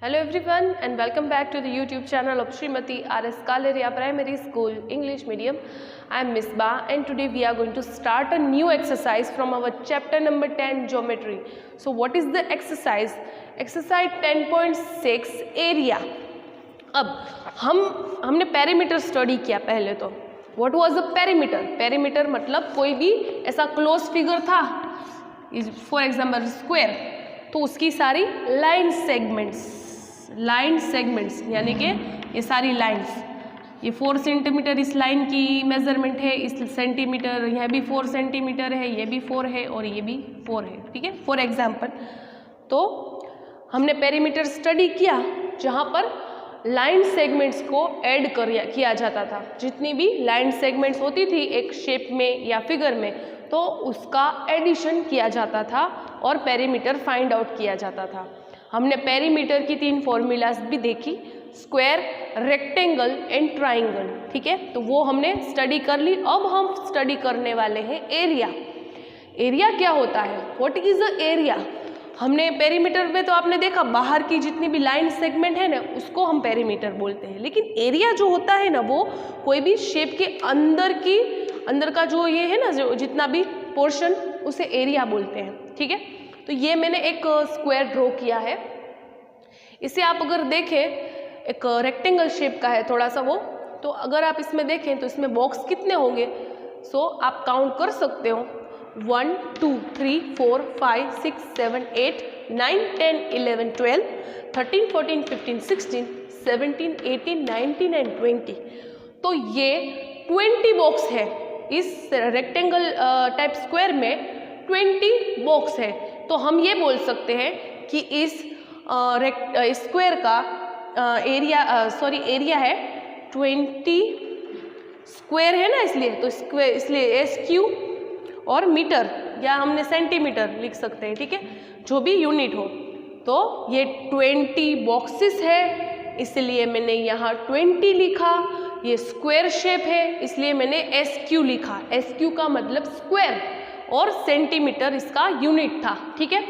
Hello everyone and welcome back to the YouTube channel of Srimati R.S. Kaleria Primary School English Medium. I am Misbah and today we are going to start a new exercise from our chapter number 10 Geometry. So what is the exercise? Exercise 10.6 area. अब हमने perimeter study किया पहले तो. What was a perimeter? Perimeter मतलब कोई भी ऐसा close figure था, फॉर एग्जाम्पल स्क्वायर, तो उसकी सारी लाइन सेगमेंट्स यानी कि ये सारी लाइंस, ये 4 सेंटीमीटर इस लाइन की मेजरमेंट है, इस सेंटीमीटर, यह भी 4 सेंटीमीटर है, ये भी 4 है और ये भी 4 है. ठीक है, फॉर एग्जाम्पल. तो हमने पेरीमीटर स्टडी किया जहाँ पर लाइन सेगमेंट्स को ऐड किया जाता था. जितनी भी लाइन सेगमेंट्स होती थी एक शेप में या फिगर में, तो उसका एडिशन किया जाता था और पेरीमीटर फाइंड आउट किया जाता था. हमने पेरीमीटर की 3 फॉर्मूलाज भी देखी, स्क्वायर, रेक्टेंगल एंड ट्राइंगल. ठीक है, तो वो हमने स्टडी कर ली. अब हम स्टडी करने वाले हैं एरिया. एरिया क्या होता है? What is a area? हमने पेरीमीटर में तो आपने देखा बाहर की जितनी भी लाइन सेगमेंट है ना, उसको हम पेरीमीटर बोलते हैं. लेकिन एरिया जो होता है ना, वो कोई भी शेप के अंदर का जो ये है ना, जो जितना भी पोर्शन, उसे एरिया बोलते हैं. ठीक है, तो ये मैंने एक स्क्वायर ड्रॉ किया है. इसे आप अगर देखें, एक रेक्टेंगल शेप का है थोड़ा सा वो. तो अगर आप इसमें देखें तो इसमें बॉक्स कितने होंगे? सो आप काउंट कर सकते हो. 1 2 3 4 5 6 7 8 9 10 11 12 13 14 15 16 17 18 19 एंड 20. तो ये 20 बॉक्स है. इस रेक्टेंगल टाइप स्क्वायर में 20 बॉक्स है. तो हम ये बोल सकते हैं कि इस स्क्वायर का एरिया है 20 स्क्वायर है ना, इसलिए तो स्क्वायर, इसलिए SQ और मीटर या हमने सेंटीमीटर लिख सकते हैं. ठीक है, जो भी यूनिट हो. तो ये 20 बॉक्सेस है, इसलिए मैंने यहाँ 20 लिखा. ये स्क्वायर शेप है, इसलिए मैंने SQ लिखा. SQ का मतलब स्क्वायर और सेंटीमीटर इसका यूनिट था. ठीक है,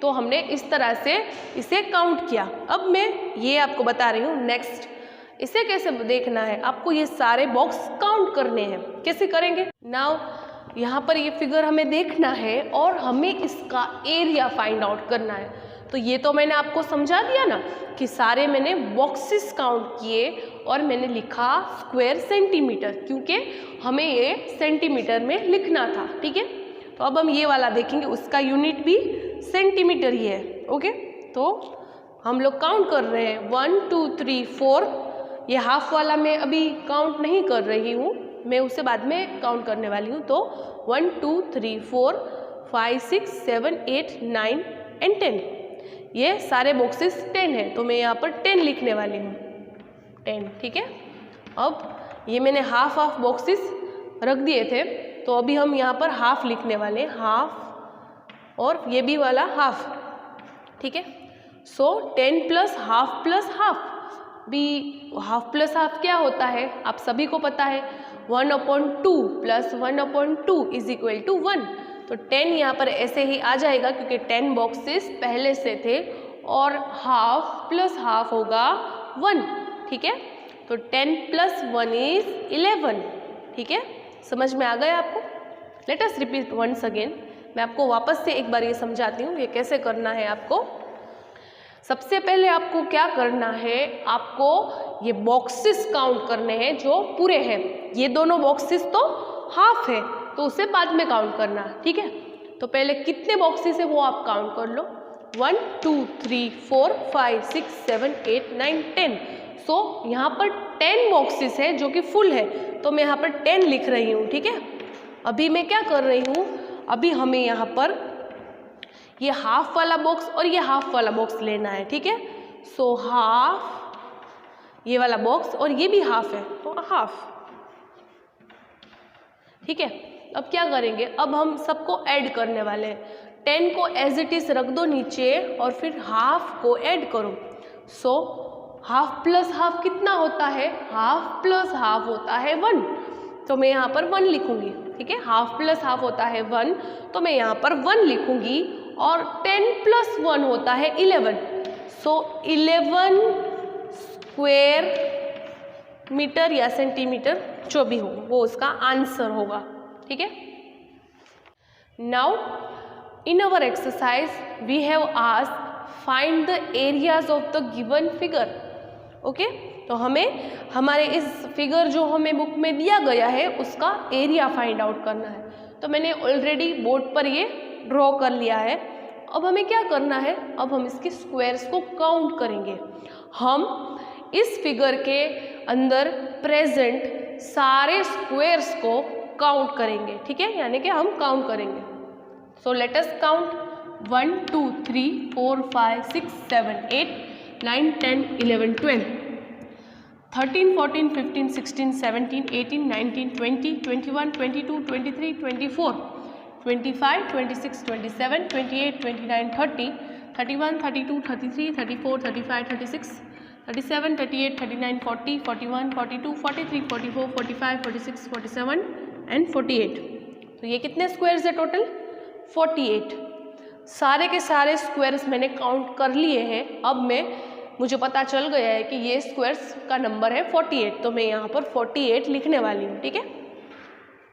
तो हमने इस तरह से इसे काउंट किया. अब मैं ये आपको बता रही हूँ. नेक्स्ट, इसे कैसे देखना है? आपको ये सारे बॉक्स काउंट करने हैं. कैसे करेंगे? नाउ यहाँ पर ये फिगर हमें देखना है और हमें इसका एरिया फाइंड आउट करना है. तो ये तो मैंने आपको समझा दिया ना कि सारे मैंने बॉक्सेस काउंट किए और मैंने लिखा स्क्वायर सेंटीमीटर, क्योंकि हमें ये सेंटीमीटर में लिखना था. ठीक है, तो अब हम ये वाला देखेंगे, उसका यूनिट भी सेंटीमीटर ही है. ओके, तो हम लोग काउंट कर रहे हैं 1 2 3 4. ये हाफ वाला मैं अभी काउंट नहीं कर रही हूँ, मैं उसे बाद में काउंट करने वाली हूँ. तो 1 2 3 4 5 6 7 8 9 एंड 10. ये सारे बॉक्सेस 10 हैं, तो मैं यहाँ पर 10 लिखने वाली हूँ. 10. ठीक है, अब ये मैंने हाफ बॉक्सेस रख दिए थे, तो अभी हम यहाँ पर हाफ लिखने वाले हैं. हाफ और ये भी वाला हाफ. ठीक है, सो 10 प्लस हाफ भी. हाफ प्लस हाफ क्या होता है? आप सभी को पता है. 1/2 प्लस 1/2 इज इक्वल टू 1. तो 10 यहाँ पर ऐसे ही आ जाएगा क्योंकि 10 बॉक्सेस पहले से थे और हाफ प्लस हाफ होगा 1. ठीक है, तो 10 प्लस 1 इज 11. ठीक है, समझ में आ गया आपको? Let us repeat once again. मैं आपको वापस से एक बार ये समझाती हूँ ये कैसे करना है. आपको सबसे पहले आपको क्या करना है? आपको ये बॉक्सेस काउंट करने हैं जो पूरे हैं. ये दोनों बॉक्सेस तो हाफ है, तो उसे बाद में काउंट करना. ठीक है, तो पहले कितने बॉक्सेस है वो आप काउंट कर लो. 1 2 3 4 5 6 7 8 9 10. सो यहाँ पर 10 बॉक्सेस है जो कि फुल है, तो मैं यहाँ पर 10 लिख रही हूँ. ठीक है, अभी मैं क्या कर रही हूँ? अभी हमें यहाँ पर ये हाफ वाला बॉक्स और ये हाफ वाला बॉक्स लेना है. ठीक है, सो हाफ ये वाला बॉक्स और ये भी हाफ है, तो हाफ. ठीक है, अब क्या करेंगे? अब हम सबको ऐड करने वाले हैं. 10 को एज इट इज रख दो नीचे और फिर हाफ को ऐड करो. सो हाफ प्लस हाफ कितना होता है? हाफ प्लस हाफ होता है 1. तो मैं यहाँ पर 1 लिखूंगी. ठीक है, हाफ प्लस हाफ होता है 1, तो मैं यहाँ पर 1 लिखूंगी. और 10 प्लस 1 होता है 11. सो 11 स्क्वायर मीटर या सेंटीमीटर जो भी हो वो उसका आंसर होगा। ठीक है। Now in our exercise we have asked find the areas of the given figure. Okay, तो हमें हमारे इस फिगर जो हमें बुक में दिया गया है उसका एरिया फाइंड आउट करना है। तो मैंने ऑलरेडी बोर्ड पर ये ड्रॉ कर लिया है। अब हमें क्या करना है, अब हम इसके स्क्वायर्स को काउंट करेंगे। हम इस फिगर के अंदर प्रेजेंट सारे स्क्वायर्स को काउंट करेंगे। ठीक है, यानी कि हम काउंट करेंगे। सो लेट अस काउंट 1 2 3 4 5 6 7 8 9 10 11 12 13 14 15 16 17 18 19 20 21 22 23 24 25 26 27 28 29 30 31 32 33 34 35 36 37 38 39 40 41 42 43 44 45 46 47 एंड 48। तो ये कितने स्क्वायर्स है टोटल? 48। सारे के सारे स्क्वायर्स मैंने काउंट कर लिए हैं। अब मुझे पता चल गया है कि ये स्क्वायर्स का नंबर है 48, तो मैं यहाँ पर 48 लिखने वाली हूँ। ठीक है,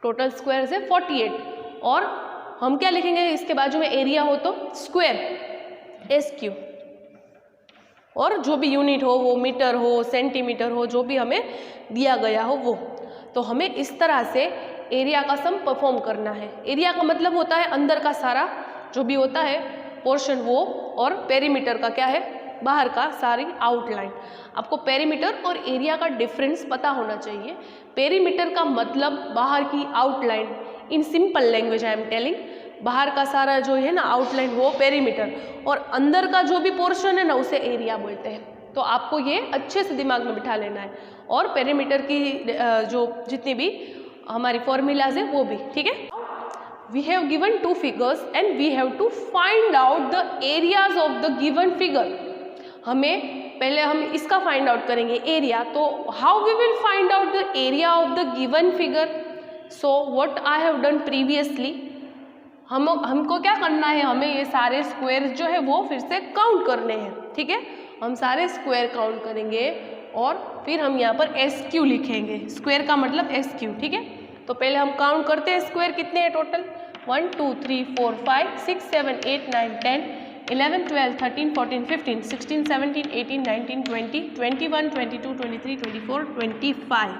टोटल स्क्वायर्स है 48। और हम क्या लिखेंगे इसके बाजू में? एरिया हो तो स्क्वायर SQ, और जो भी यूनिट हो वो मीटर हो सेंटीमीटर हो जो भी हमें दिया गया हो वो। तो हमें इस तरह से एरिया का सम परफॉर्म करना है। एरिया का मतलब होता है अंदर का सारा जो भी होता है पोर्शन वो, और पेरीमीटर का क्या है? बाहर का सारी आउटलाइन। आपको पेरीमीटर और एरिया का डिफरेंस पता होना चाहिए। पेरीमीटर का मतलब बाहर की outline, in simple language I am telling, बाहर का सारा जो है ना आउटलाइन वो पेरीमीटर, और अंदर का जो भी पोर्शन है ना उसे एरिया बोलते हैं। तो आपको ये अच्छे से दिमाग में बिठा लेना है। और पेरीमीटर की जो जितनी भी हमारी फॉर्मूलाज है वो भी। ठीक है, we have given 2 figures and we have to find out the areas of the given figure. हमें पहले हम इसका फाइंड आउट करेंगे एरिया। तो how we will find out the area of the given figure? So what I have done previously, हमको क्या करना है, हमें ये सारे स्क्वायर जो है वो फिर से काउंट करने हैं। ठीक है, हम सारे स्क्वायर काउंट करेंगे और फिर हम यहाँ पर SQ लिखेंगे। स्क्वायर का मतलब SQ। ठीक है, तो पहले हम काउंट करते हैं स्क्वायर कितने हैं टोटल। 1 2 3 4 5 6 7 8 9 10 11 12 13 14 15 16 17 18 19 20 21 22 23 24 25।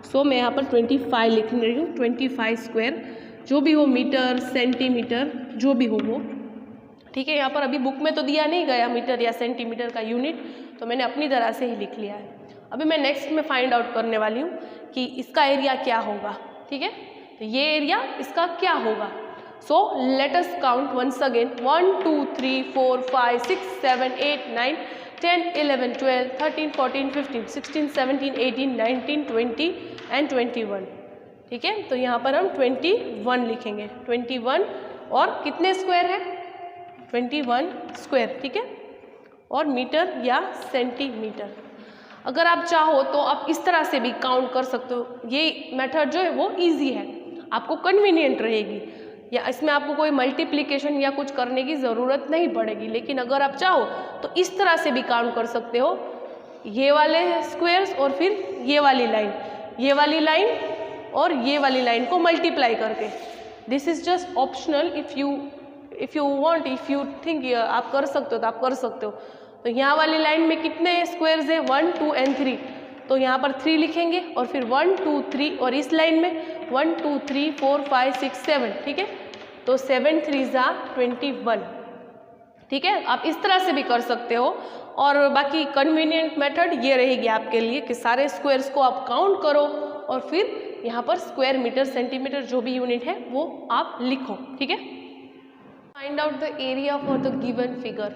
सो मैं यहाँ पर 25 लिख रही हूँ। 25 स्क्वायर जो भी हो, मीटर सेंटीमीटर जो भी हो वो। ठीक है, यहाँ पर अभी बुक में तो दिया नहीं गया मीटर या सेंटीमीटर का यूनिट, तो मैंने अपनी तरह से ही लिख लिया है। अभी मैं नेक्स्ट में फाइंड आउट करने वाली हूँ कि इसका एरिया क्या होगा। ठीक है, तो ये एरिया इसका क्या होगा। So let us count once again 1 2 3 4 5 6 7 8 9 10 11 12 13 14 15 16 17 18 19 20 and 21। ठीक है, तो यहाँ पर हम 21 लिखेंगे। 21 और कितने स्क्वायर है? 21 स्क्वायर। ठीक है, और मीटर या सेंटीमीटर। अगर आप चाहो तो आप इस तरह से भी काउंट कर सकते हो। ये मेथड जो है वो इजी है, आपको कन्वीनियंट रहेगी, या इसमें आपको कोई मल्टीप्लिकेशन या कुछ करने की ज़रूरत नहीं पड़ेगी। लेकिन अगर आप चाहो तो इस तरह से भी काउंट कर सकते हो, ये वाले स्क्वायर्स और फिर ये वाली लाइन, ये वाली लाइन और ये वाली लाइन को मल्टीप्लाई करके। This is just optional, if you want, if you think आप कर सकते हो तो आप कर सकते हो। तो यहाँ वाली लाइन में कितने स्क्वायर्स हैं? 1 2 एंड 3, तो यहाँ पर 3 लिखेंगे और फिर 1 2 3, और इस लाइन में 1 2 3 4 5 6 7। ठीक है, तो 7 3 21। ठीक है, आप इस तरह से भी कर सकते हो। और बाकी कन्वीनियंट मेथड ये रहेगी आपके लिए कि सारे स्क्वायर्स को आप काउंट करो और फिर यहाँ पर स्क्वायर मीटर सेंटीमीटर जो भी यूनिट है वो आप लिखो। ठीक है, find out the area for the given figure.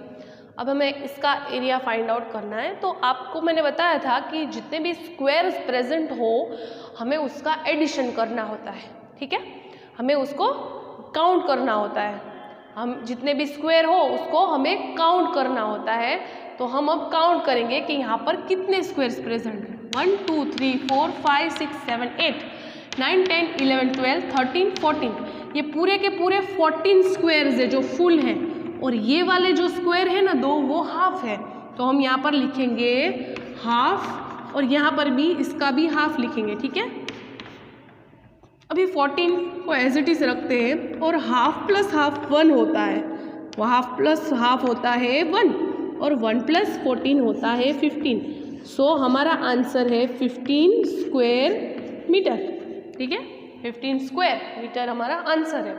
अब हमें इसका एरिया फाइंड आउट करना है। तो आपको मैंने बताया था कि जितने भी स्क्वायर्स प्रेजेंट हो हमें उसका एडिशन करना होता है। ठीक है, हमें उसको काउंट करना होता है। हम जितने भी स्क्वायर हो उसको हमें काउंट करना होता है। तो हम अब काउंट करेंगे कि यहाँ पर कितने स्क्वायर्स प्रेजेंट हैं। 1 2 3 4 5 6 7 8 9 10 11 12 13 14, ये पूरे के पूरे 14 स्क्वायर्स है जो फुल हैं, और ये वाले जो स्क्वायर है ना 2 वो हाफ है। तो हम यहाँ पर लिखेंगे हाफ और यहाँ पर भी इसका भी हाफ लिखेंगे, ठीक है। अभी 14 को एज इट इज रखते हैं और हाफ प्लस हाफ 1 होता है, वो हाफ प्लस हाफ होता है 1 और 1 प्लस 14 होता है 15। सो हमारा आंसर है 15 स्क्वायर मीटर, ठीक है। 15 स्क्वायर मीटर हमारा आंसर है।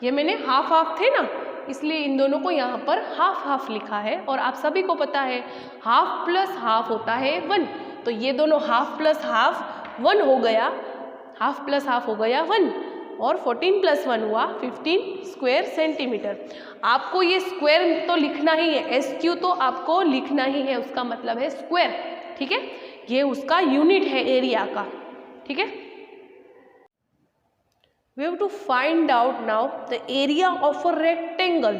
ये मैंने हाफ हाफ थे ना, इसलिए इन दोनों को यहाँ पर हाफ हाफ लिखा है। और आप सभी को पता है हाफ प्लस हाफ होता है 1, तो ये दोनों हाफ प्लस हाफ 1 हो गया, हाफ प्लस हाफ हो गया 1 और 14 प्लस 1 हुआ 15 स्क्वायर सेंटीमीटर। आपको ये स्क्वायर तो लिखना ही है, SQ तो आपको लिखना ही है, उसका मतलब है स्क्वायर, ठीक है। ये उसका यूनिट है एरिया का, ठीक है। We have to find out now the area of a rectangle।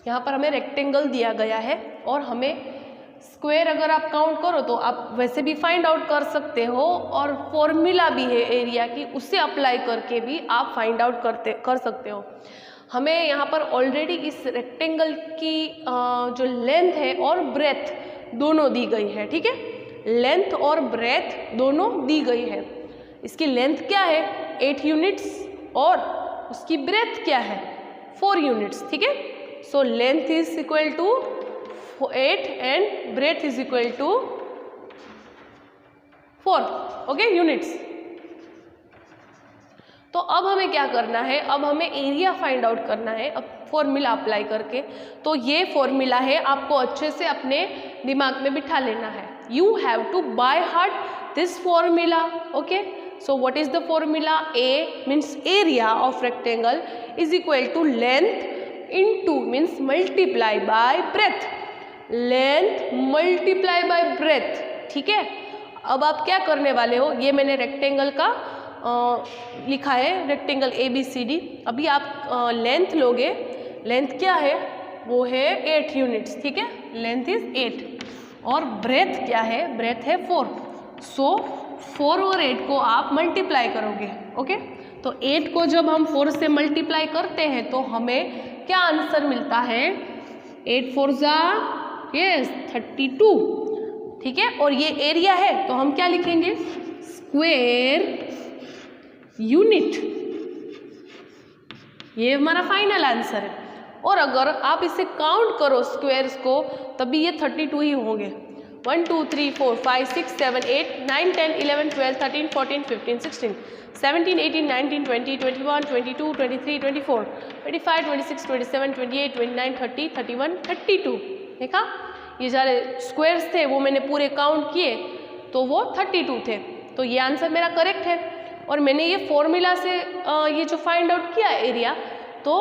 यहाँ पर हमें रेक्टेंगल दिया गया है और हमें स्क्वायर अगर आप काउंट करो तो आप वैसे भी फाइंड आउट कर सकते हो, और फॉर्मूला भी है एरिया की, उससे अप्लाई करके भी आप फाइंड आउट कर सकते हो। हमें यहाँ पर ऑलरेडी इस रेक्टेंगल की जो लेंथ है और ब्रेथ दोनों दी गई है, ठीक है। लेंथ और ब्रेथ दोनों दी गई है। इसकी लेंथ क्या है 8 यूनिट्स और उसकी ब्रेथ क्या है 4 यूनिट्स, ठीक है। So length is equal to 8 and breadth is equal to 4, okay, units. तो अब हमें क्या करना है, अब हमें एरिया फाइंड आउट करना है, अब फॉर्मूला अप्लाई करके। तो ये फॉर्मूला है, आपको अच्छे से अपने दिमाग में बिठा लेना है। You have to by heart this formula, okay. So what is the formula? A means area of rectangle is equal to length into means multiply by breadth, length multiply by breadth, ठीक है। अब आप क्या करने वाले हो, ये मैंने रेक्टेंगल का लिखा है, रेक्टेंगल ABCD। अभी आप लेंथ लोगे, लेंथ क्या है वो है 8 यूनिट्स, ठीक है, लेंथ इज 8 और ब्रेथ क्या है, ब्रेथ है 4। सो 4 और 8 को आप मल्टीप्लाई करोगे, ओके। तो 8 को जब हम 4 से मल्टीप्लाई करते हैं तो हमें क्या आंसर मिलता है, 8 4 जा यस 32, ठीक है। और ये एरिया है तो हम क्या लिखेंगे स्क्वायर यूनिट, ये हमारा फाइनल आंसर है। और अगर आप इसे काउंट करो स्क्वायर्स को तभी ये 32 ही होंगे। 1 2 3 4 5 6 7 8 9 10 11 12 13 14 15 16 17 18 19 20 21 22 23 24 25 26 27 28 29 30 31 32। देखा, ये सारे स्क्वायर्स थे वो मैंने पूरे काउंट किए तो वो 32 थे। तो ये आंसर मेरा करेक्ट है। और मैंने ये फॉर्मूला से ये जो फाइंड आउट किया एरिया तो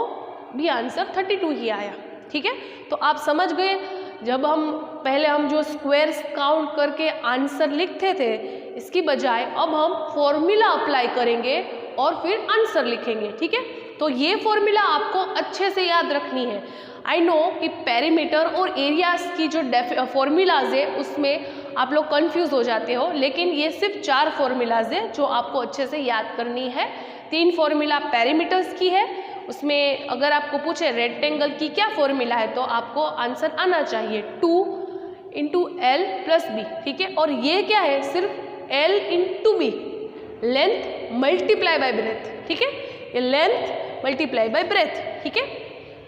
भी आंसर 32 ही आया, ठीक है। तो आप समझ गए, जब हम पहले हम जो स्क्वायर्स काउंट करके आंसर लिखते थे इसकी बजाय अब हम फॉर्मूला अप्लाई करेंगे और फिर आंसर लिखेंगे, ठीक है। तो ये फॉर्मूला आपको अच्छे से याद रखनी है। आई नो कि पेरीमीटर और एरियाज की जो फॉर्मूलाज है उसमें आप लोग कंफ्यूज हो जाते हो, लेकिन ये सिर्फ 4 फॉर्मूलाज है जो आपको अच्छे से याद करनी है। 3 फॉर्मूला पेरीमीटर्स की है, उसमें अगर आपको पूछे रेक्टेंगल की क्या फॉर्मूला है तो आपको आंसर आना चाहिए 2 × L + B, ठीक है। और ये क्या है सिर्फ L × B, length multiply by breadth, ठीक है। ये लेंथ मल्टीप्लाई बाय ब्रेथ, ठीक है।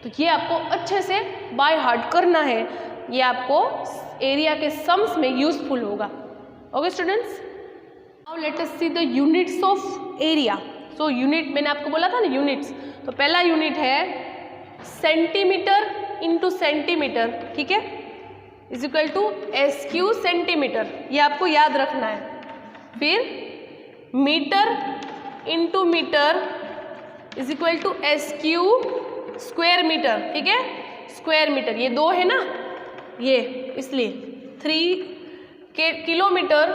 तो ये आपको अच्छे से बाय हार्ट करना है, ये आपको एरिया के सम्स में यूजफुल होगा। Okay students, now let us see the units of area. So unit मैंने आपको बोला था ना यूनिट्स, तो पहला यूनिट है सेंटीमीटर × सेंटीमीटर, ठीक है, is equal to SQ centimetre, ये आपको याद रखना है। फिर metre × metre is equal to SQ square metre, ठीक है, स्क्वायर मीटर, ये 2 है ना ये, इसलिए 3 के kilometre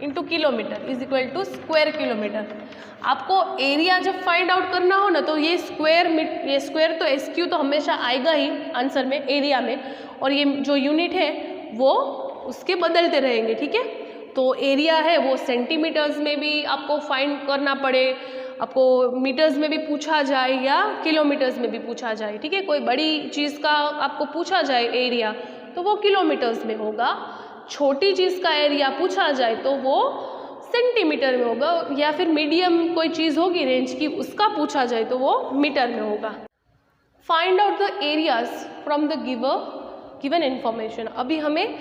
× kilometre is equal to square kilometre. आपको एरिया जब फाइंड आउट करना हो ना तो ये स्क्वायर तो SQ तो हमेशा आएगा ही आंसर में एरिया में, और ये जो यूनिट है वो उसके बदलते रहेंगे, ठीक है। तो एरिया है वो सेंटीमीटर्स में भी आपको फाइंड करना पड़े, आपको मीटर्स में भी पूछा जाए या किलोमीटर्स में भी पूछा जाए, ठीक है। कोई बड़ी चीज़ का आपको पूछा जाए एरिया तो वो किलोमीटर्स में होगा। छोटी चीज़ का एरिया पूछा जाए तो वो सेंटीमीटर में होगा, या फिर मीडियम कोई चीज़ होगी रेंज की उसका पूछा जाए तो वो मीटर में होगा। Find out the areas from the given information. अभी हमें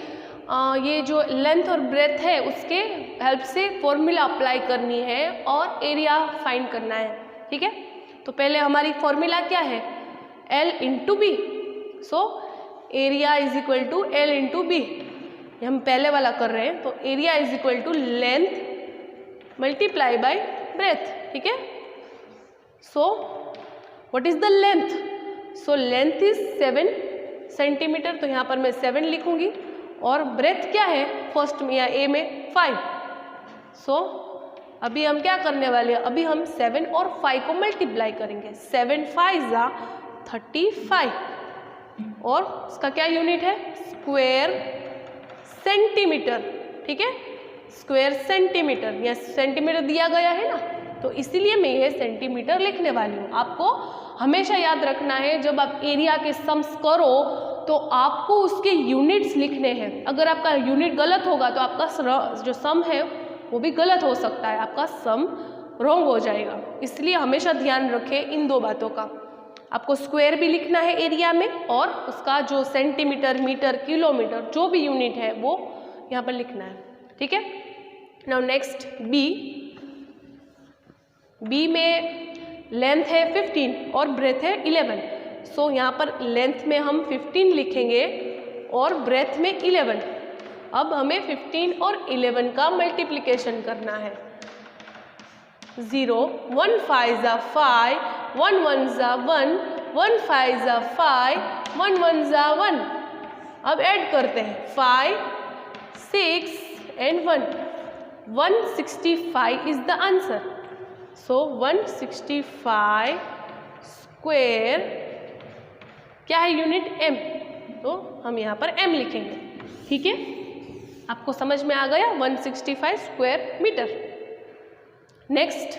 ये जो लेंथ और ब्रेथ है उसके हेल्प से फॉर्मूला अप्लाई करनी है और एरिया फाइंड करना है, ठीक है। तो पहले हमारी फॉर्मूला क्या है, L into B. So area is equal to L into B, ये हम पहले वाला कर रहे हैं। तो area is equal to length multiply by breadth, ठीक है। So what is the length, so length is 7 centimetre, तो यहाँ पर मैं 7 लिखूंगी, और ब्रेथ क्या है फर्स्ट में या ए में 5। सो अभी हम क्या करने वाले हैं, अभी हम 7 और 5 को मल्टीप्लाई करेंगे। 7 5 जा 35, और इसका क्या यूनिट है, स्क्वायर सेंटीमीटर, ठीक है। स्क्वायर सेंटीमीटर, या सेंटीमीटर दिया गया है ना, तो इसीलिए मैं ये सेंटीमीटर लिखने वाली हूँ। आपको हमेशा याद रखना है जब आप एरिया के सम्स करो तो आपको उसके यूनिट्स लिखने हैं। अगर आपका यूनिट गलत होगा तो आपका जो सम है वो भी गलत हो सकता है, आपका सम रॉन्ग हो जाएगा। इसलिए हमेशा ध्यान रखें इन दो बातों का। आपको स्क्वायर भी लिखना है एरिया में, और उसका जो सेंटीमीटर, मीटर, किलोमीटर जो भी यूनिट है वो यहाँ पर लिखना है, ठीक है। नाउ नेक्स्ट बी में लेंथ है 15 और ब्रेथ है 11। सो यहाँ पर लेंथ में हम 15 लिखेंगे और ब्रेथ में 11। अब हमें 15 और 11 का मल्टीप्लिकेशन करना है। 0 1 5 जा 5, 1 1 जा 1, 1 5 जा 5, 1 1 जा 1। अब ऐड करते हैं 5 6 and 1, 165 is the answer. So 165 square क्या है यूनिट, m, तो हम यहाँ पर m लिखेंगे, ठीक है। आपको समझ में आ गया 165 स्क्वायर मीटर। नेक्स्ट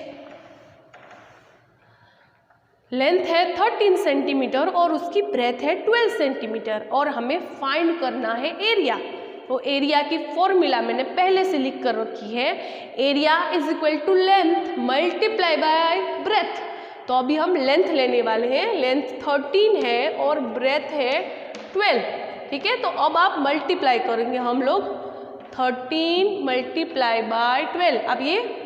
लेंथ है 13 सेंटीमीटर और उसकी ब्रेथ है 12 सेंटीमीटर, और हमें फाइंड करना है एरिया। तो एरिया की फॉर्मूला मैंने पहले से लिख कर रखी है, area is equal to length multiply by breadth. तो अभी हम लेंथ लेने वाले हैं, लेंथ 13 है और ब्रेथ है 12, ठीक है। तो अब आप मल्टीप्लाई करेंगे हम लोग 13 मल्टीप्लाई बाय 12। अब ये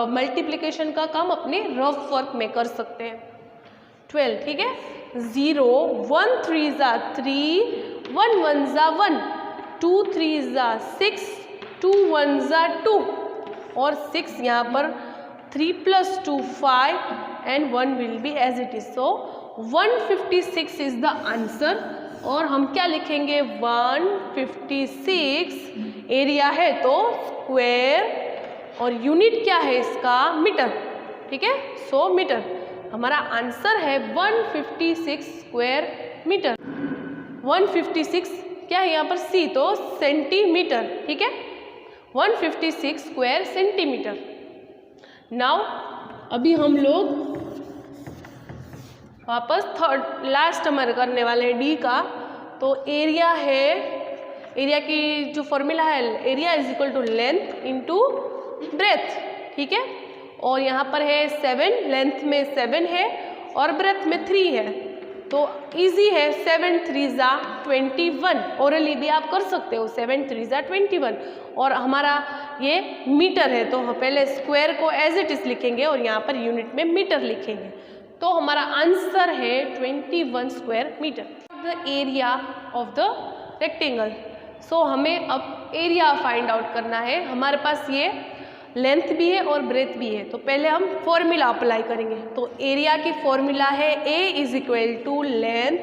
मल्टीप्लिकेशन का काम अपने रफ वर्क में कर सकते हैं। 12, ठीक है। 0 1 3 जा 3, 1 1 जा 1, 2 3 जा 6, 2 1 जा 2, और 6 यहाँ पर 3 + 2 5 and 1 will be as it is. So 156 is the answer, और हम क्या लिखेंगे 156 एरिया है तो स्क्वायर, और यूनिट क्या है इसका मीटर, ठीक है। सो मीटर हमारा आंसर है 156 स्क्वायर मीटर। 156 क्या है यहाँ पर C, तो सेंटीमीटर, ठीक है। 156 स्क्वायर सेंटीमीटर। नाउ अभी हम लोग वापस लास्ट हमारे करने वाले हैं डी का। तो एरिया है, एरिया की जो फॉर्मूला है, area is equal to length into breadth, ठीक है। और यहाँ पर है 7, लेंथ में 7 है और ब्रेथ में 3 है, तो इजी है। 7 3 जा 21, ओरली भी आप कर सकते हो, 7 3 जा 21। और हमारा ये मीटर है, तो हम पहले स्क्वायर को एज इट इज लिखेंगे और यहाँ पर यूनिट में मीटर लिखेंगे। तो हमारा आंसर है 21 square metre. The area of the rectangle. So हमें अब एरिया फाइंड आउट करना है। हमारे पास ये लेंथ भी है और ब्रेथ भी है, तो पहले हम फॉर्मूला अप्लाई करेंगे। तो एरिया की फॉर्मूला है A is equal to length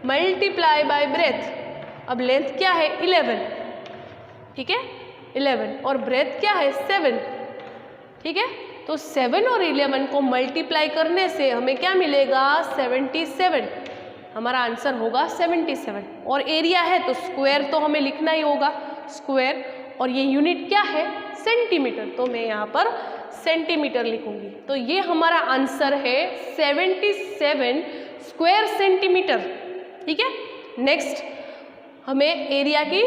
multiply by breadth. अब लेंथ क्या है 11, ठीक है, 11, और ब्रेथ क्या है 7, ठीक है। तो 7 और 11 को मल्टीप्लाई करने से हमें क्या मिलेगा 77। हमारा आंसर होगा 77। और एरिया है तो स्क्वायर तो हमें लिखना ही होगा, स्क्वायर, और ये यूनिट क्या है सेंटीमीटर, तो मैं यहाँ पर सेंटीमीटर लिखूंगी। तो ये हमारा आंसर है 77 स्क्वायर सेंटीमीटर, ठीक है। नेक्स्ट हमें एरिया की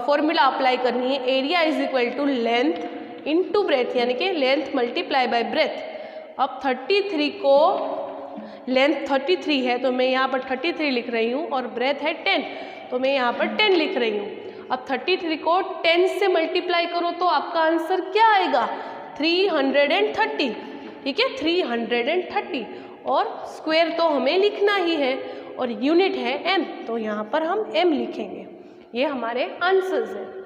फॉर्मूला अप्लाई करनी है। Area is equal to length into breadth, यानी कि लेंथ मल्टीप्लाई बाय ब्रेथ। अब 33 को लेंथ 33 है तो मैं यहाँ पर 33 लिख रही हूँ और ब्रेथ है 10 तो मैं यहाँ पर 10 लिख रही हूँ। अब 33 को 10 से मल्टीप्लाई करो तो आपका आंसर क्या आएगा? 330। ठीक है, 330 और स्क्वायर तो हमें लिखना ही है और यूनिट है m, तो यहाँ पर हम m लिखेंगे। ये हमारे आंसर्स हैं।